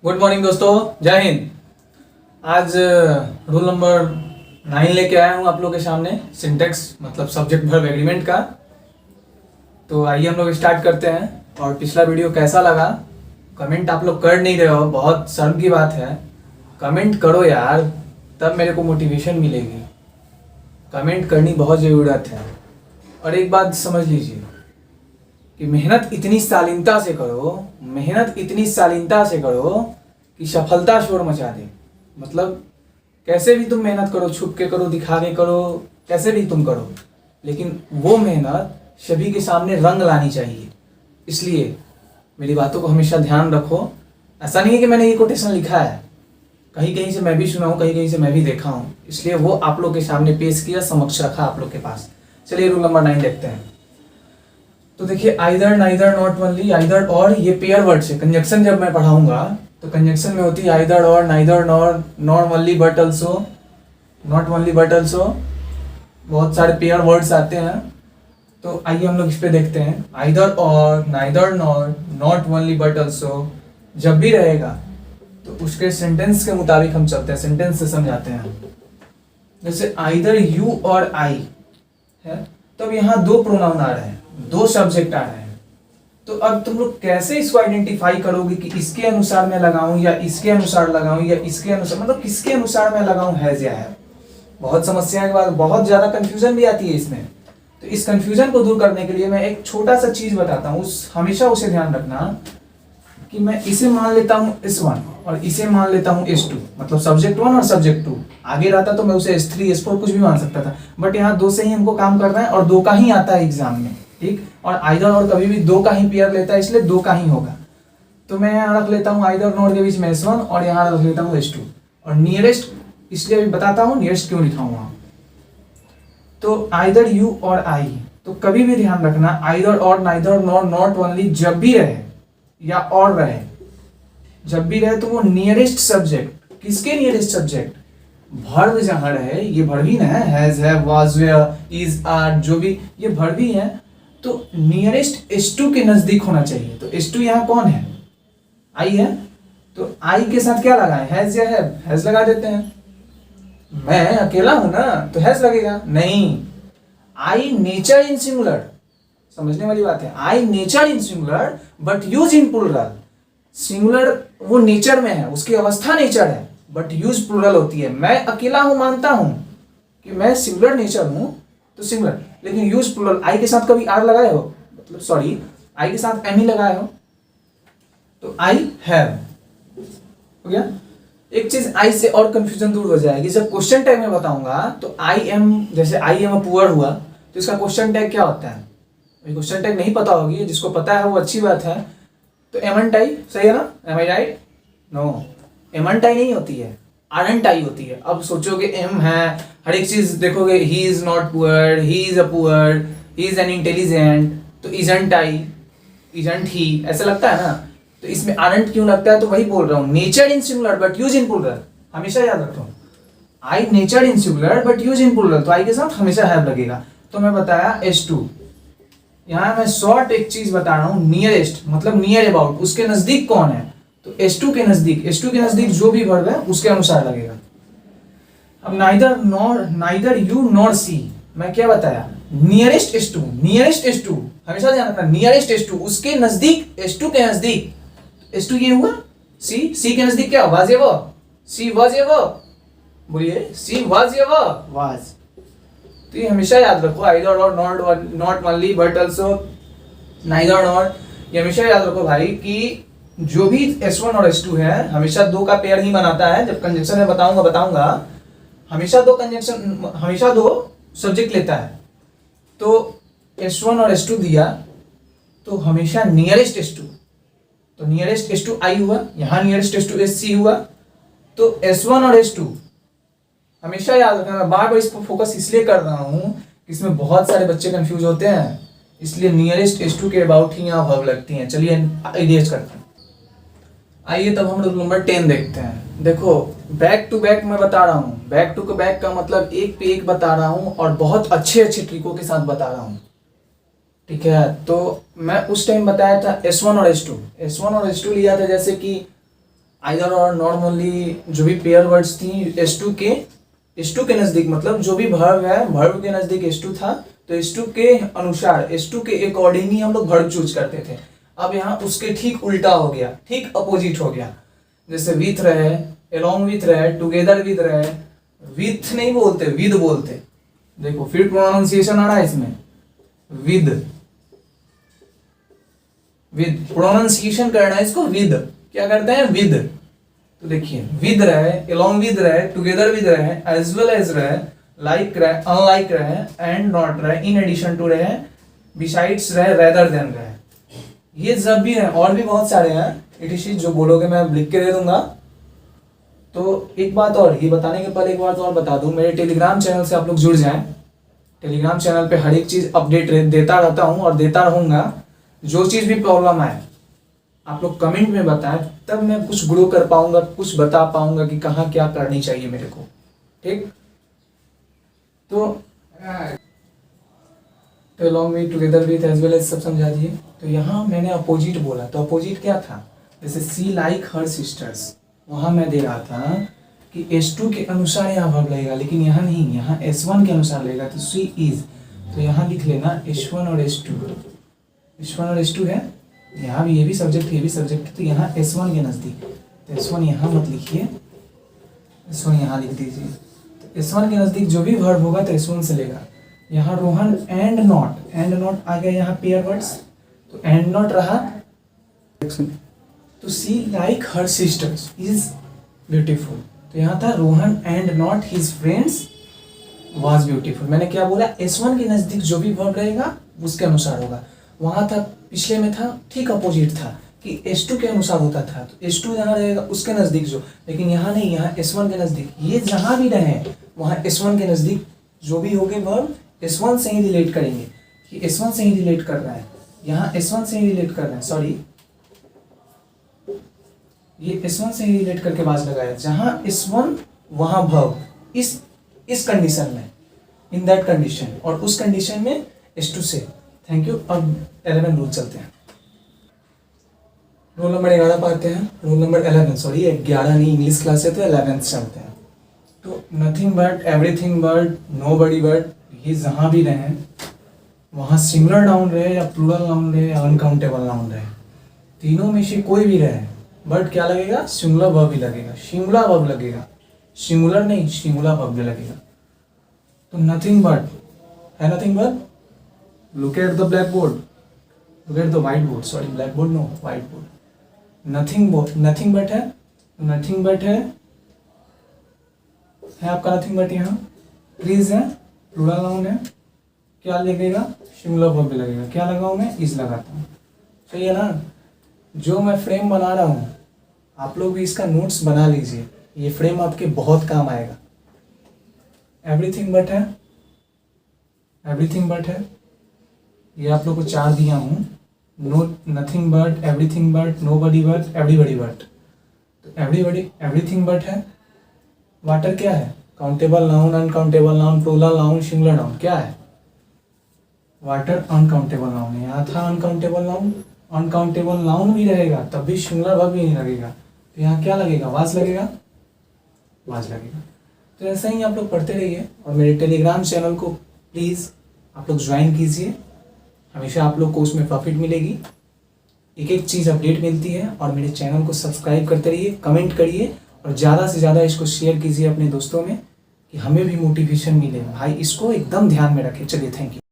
Good morning दोस्तों, जय हिंद। आज रूल नंबर 9 लेके आया हूँ आप लोग के सामने, सिंटेक्स मतलब सब्जेक्ट वर्ब एग्रीमेंट का। तो आइए हम लोग स्टार्ट करते हैं। और पिछला वीडियो कैसा लगा कमेंट आप लोग कर नहीं रहे हो, बहुत शर्म की बात है। कमेंट करो यार, तब मेरे को मोटिवेशन मिलेगी। कमेंट करनी बहुत ज़रूरत है। और एक बात समझ लीजिए कि मेहनत इतनी शालीनता से करो, मेहनत इतनी शालीनता से करो कि सफलता शोर मचा दे। मतलब कैसे भी तुम मेहनत करो, छुप के करो, दिखा के करो, कैसे भी तुम करो, लेकिन वो मेहनत सभी के सामने रंग लानी चाहिए। इसलिए मेरी बातों को हमेशा ध्यान रखो। ऐसा नहीं है कि मैंने ये कोटेशन लिखा है, कहीं कहीं से मैं भी सुना हूँ, कहीं कहीं से मैं भी देखा हूँ, इसलिए वो आप लोग के सामने पेश किया, समक्ष रखा आप लोग के पास। चलिए रूल नंबर 9 देखते हैं। तो देखिए either, neither, not only, either और, ये पेयर वर्ड से कंजक्शन जब मैं पढ़ाऊंगा तो कंजक्शन में होती है आइदर और, neither nor, not only but also, not only but also. बहुत सारे पेयर वर्ड्स आते हैं। तो आइए हम लोग इस पे देखते हैं। आइदर और, neither nor, not only but also जब भी रहेगा तो उसके सेंटेंस के मुताबिक हम चलते हैं, सेंटेंस से समझाते हैं। जैसे आइदर यू और आई है, तो अब यहाँ दो प्रोनाउन आ रहे हैं, दो सब्जेक्ट आ रहे हैं। तो अब तुम लोग कैसे इसको आइडेंटिफाई करोगे कि इसके अनुसार मैं लगाऊं या इसके अनुसार लगाऊं या इसके अनुसार, मतलब किसके अनुसार मैं लगाऊं हैज या है। बहुत समस्याएं के बाद बहुत ज्यादा कंफ्यूजन भी आती है इसमें। तो इस कंफ्यूजन को दूर करने के लिए मैं एक छोटा सा चीज बताता हूँ, हमेशा उसे ध्यान रखना कि मैं इसे मान लेता हूँ S1 और इसे मान लेता हूँ S2, मतलब सब्जेक्ट 1 और सब्जेक्ट 2। आगे रहता तो मैं उसे S3 S4 कुछ भी मान सकता था, बट यहाँ दो से ही हमको काम करना है और दो का ही आता है एग्जाम में, ठीक। और आइदर और कभी भी दो का ही पेयर लेता है, इसलिए दो का ही होगा। तो मैं यहाँ रख लेता हूँ आइदर नॉट के बीच में S1 और यहाँ रख लेता हूँ S2। और नियरेस्ट इसलिए अभी बताता हूँ नियरेस्ट क्यों लिखा हुआ। तो आइदर यू और आई, तो कभी भी ध्यान रखना आइदर और, नाइदर नॉर, नॉट ओनली जब भी रहे या और रहे, जब भी रहे तो वो नियरेस्ट सब्जेक्ट, किसके नियरेस्ट सब्जेक्ट, वर्ब जहां रहे, ये वर्ब ही ना है, has, have, was, were, is, are, जो भी ये वर्ब ही है, तो नियरेस्ट S2 के नजदीक होना चाहिए। तो S2 यहाँ कौन है, आई है। तो आई के साथ क्या लगाए, हैज या हैव, हैज लगा देते हैं। मैं अकेला हूं ना तो हैज लगेगा, नहीं। आई नेचर इन सिंगुलर, समझने वाली बात है। I nature in singular but use in plural. Singular वो नेचर में है, उसकी अवस्था नेचर है, बट यूज प्लूरल होती है। मैं अकेला हूं, मानता हूं कि मैं सिंगुलर नेचर हूं तो सिंगुलर, लेकिन यूज प्लूरल। आई के साथ कभी आर लगाए हो, मतलब सॉरी आई के साथ एम ही लगाए हो, तो आई हैव हो गया। एक चीज आई से और कंफ्यूजन दूर हो जाएगी, जब क्वेश्चन टैग में बताऊंगा तो आई एम, जैसे आई एम अ पुअर हुआ तो इसका क्वेश्चन टैग क्या होता है। क्वेश्चन टैग नहीं पता होगी, जिसको पता है वो अच्छी बात है। तो एमंट आई, सही है ना, एम आई राइट? नो, एमंट आई नहीं होती है, आरंट आई होती है। अब सोचोगे एम है, हर एक चीज देखोगे, he is not poor, he is a poor, he is an intelligent, तो इजंट आई, इजंट ही, ऐसा लगता है ना। तो इसमें आरंट क्यों लगता है, तो वही बोल रहा हूँ, nature in singular but use in plural, हमेशा याद रखो। I nature in singular but use in plural, तो आई के साथ हमेशा हैव लगेगा। तो मैं बताया S2। यहाँ मैं शॉर्ट एक चीज बता रहा हूँ, नियरेस्ट मतलब नियर अबाउट, उसके नजदीक कौन है, तो S2 के नजदीक, S2 के नजदीक जो भी वर्ब है उसके अनुसार लगेगा। अब neither nor, neither you nor she, मैं क्या बताया, नियरेस्ट S2, नियरेस्ट S2, हमेशा ध्यान रखना, नियरेस्ट S2, उसके नजदीक, S2 के नजदीक। S2 ये हुआ C के नजदीक क्या, वाज ये वो, सी वाज ये वो, बोलिए सी वाज ये वो, वाज। तो ये हमेशा याद रखो, आइदर और, not only but also, neither nor, ये हमेशा याद रखो भाई कि जो भी S1 और S2 है हमेशा दो का पेयर ही बनाता है। जब कंजक्शन में बताऊंगा हमेशा दो कंजक्शन, हमेशा दो सब्जेक्ट लेता है। तो S1 और S2 दिया तो हमेशा नियरेस्ट S2, तो नियरेस्ट S2 आई हुआ, यहाँ नियरेस्ट S2 SC हुआ। तो S1 और S2 हमेशा याद रखना। मैं बार बार इस पर फोकस इसलिए कर रहा हूँ कि इसमें बहुत सारे बच्चे कंफ्यूज होते हैं, इसलिए नियरेस्ट S2 के अबाउट ही यहाँ वर्ब लगती हैं। चलिए इरेज करते हैं। आइए तब हम लोग नंबर 10 देखते हैं। देखो बैक टू बैक मैं बता रहा हूँ, बैक टू बैक का मतलब एक पे एक बता रहा हूँ और बहुत अच्छे अच्छे ट्रिकों के साथ बता रहा हूँ, ठीक है। तो मैं उस टाइम बताया था S1 और S2, S1 और S2 लिया था, जैसे कि आइदर और नॉर्मली जो भी पेयर वर्ड्स थी S2 के नज़दीक, मतलब जो भी वर्ब है वर्ब के नज़दीक S2 था, तो S2 के अनुसार S2 के अकॉर्डिंग ही हम लोग वर्ब चूज करते थे। अब यहाँ उसके ठीक उल्टा हो गया, ठीक अपोजिट हो गया। जैसे विथ रहे, along विथ रहे, टुगेदर विथ रहे, विथ नहीं बोलते विद बोलते। देखो फिर प्रोनाउंसिएशन आ रहा है इसमें, विद विद प्रोनाउंसिएशन करना है इसको, विद क्या करते हैं विद। तो देखिए विद रहे, along विद रहे, टुगेदर विद रहे, एज वेल एज रहे, लाइक रहे, अनलाइक रहे, एंड नॉट रहे, इन एडिशन टू रहे, बिसाइड्स रहे, रेदर देन रहे। ये जब भी है, और भी बहुत सारे हैं इटिशी जो बोलोगे मैं लिख के दे दूंगा। तो एक बात और, ये बताने के पहले एक बात और बता दूं, मेरे टेलीग्राम चैनल से आप लोग जुड़ जाएं। टेलीग्राम चैनल पे हर एक चीज़ अपडेट देता रहता हूं और देता रहूंगा। जो चीज़ भी प्रॉब्लम आए आप लोग कमेंट में बताएं, तब मैं कुछ ग्रो कर पाऊंगा, कुछ बता पाऊंगा कि कहाँ क्या करनी चाहिए मेरे को। ठीक, तो along with, together with, as well as सब समझा दिए। तो यहाँ मैंने अपोजिट बोला, तो अपोजिट क्या था, जैसे सी लाइक हर सिस्टर्स, वहाँ मैं दे रहा था कि S2 के अनुसार यहाँ वर्ब लगेगा, लेकिन यहाँ नहीं, यहाँ S1 के अनुसार लगेगा। तो सी इज, तो यहाँ लिख लेना S1 और S2 है, यहाँ भी ये भी सब्जेक्ट ये भी सब्जेक्ट, तो यहाँ S1 के नज़दीक, तो S1 यहाँ मत लिखिए, S1 यहाँ लिख दीजिए। तो S1 के नज़दीक जो भी वर्ब होगा तो S1 से लेगा। यहाँ रोहन एंड नॉट आ गया, यहाँ पेयर वर्ड्स, तो एंड नॉट रहा। तो she like her sisters is beautiful, तो यहाँ था Rohan and not his friends was beautiful. मैंने क्या बोला, S1 के नज़दीक जो भी वर्ब रहेगा उसके अनुसार होगा। वहाँ था, पिछले में था ठीक अपोजिट था कि S2 के अनुसार होता था, तो S2 जहाँ रहेगा उसके नज़दीक जो, लेकिन यहाँ नहीं, यहाँ S1 के नज़दीक। ये जहाँ भी रहे वहाँ S1 के नज़दीक जो भी होंगे वर्ब S1 से ही रिलेट करेंगे, कि S1 से ही रिलेट कर रहा है, यहाँ S1 से ही रिलेट कर रहा है, सॉरी ये S1 से ही रिलेट करके बाज लगाया। जहाँ S1 वहाँ वर्ब, इस कंडीशन में, इन दैट कंडीशन, और उस कंडीशन में S2 से। Thank you. अब 11 रूल चलते हैं, रोल नंबर 11 पाते हैं, रोल नंबर 11, सॉरी 11 नहीं, इंग्लिश क्लास है तो 11 चलते हैं। तो nothing but, everything but, nobody but, ये जहाँ भी रहे वहाँ सिंगुलर नाउन रहे या प्लूरल नाउन रहे या अनकाउंटेबल नाउन रहे, तीनों में से कोई भी रहे, बट क्या लगेगा, सिंगुलर वर्ब ही लगेगा, सिंगुलर वर्ब लगेगा, सिंगुलर नहीं सिंगुलर वर्ब भी लगेगा। तो नथिंग बट है, nothing but, look at the blackboard, look at the whiteboard, sorry blackboard no whiteboard, nothing but है, nothing but है आपका nothing but। यहाँ trees है, प्लूरल नाउन है, क्या लगेगा, सिंगुलर वर्ब भी लगेगा। क्या लगाऊं मैं, इज लगाता हूँ, सही है ना। जो मैं फ्रेम बना रहा हूँ आप लोग भी इसका नोट्स बना लीजिए, ये फ्रेम आपके बहुत काम आएगा। एवरीथिंग बट है, एवरीथिंग बट है, ये आप लोग को 4 दिया हूँ, no nothing but, everything but, nobody but, everybody but. तो एवरीथिंग बट है। वाटर क्या है, countable noun, uncountable noun, plural noun, singular noun, क्या है वाटर, अनकाउंटेबल नाउन है। यहाँ था अनकाउंटेबल नाउन, अनकाउंटेबल नाउन भी रहेगा तब भी सिंगुलर वर्ब भी नहीं लगेगा, तो यहाँ क्या लगेगा, वाज लगेगा, वाज लगेगा। तो ऐसा ही आप लोग पढ़ते रहिए, और मेरे टेलीग्राम चैनल को प्लीज़ आप लोग ज्वाइन कीजिए, हमेशा आप लोग को उसमें प्रॉफिट मिलेगी, एक एक चीज़ अपडेट मिलती है। और मेरे चैनल को सब्सक्राइब करते रहिए, कमेंट करिए, और ज़्यादा से ज़्यादा इसको शेयर कीजिए अपने दोस्तों में, कि हमें भी मोटिवेशन मिले। भाई इसको एकदम ध्यान में रखें। चलिए, थैंक यू।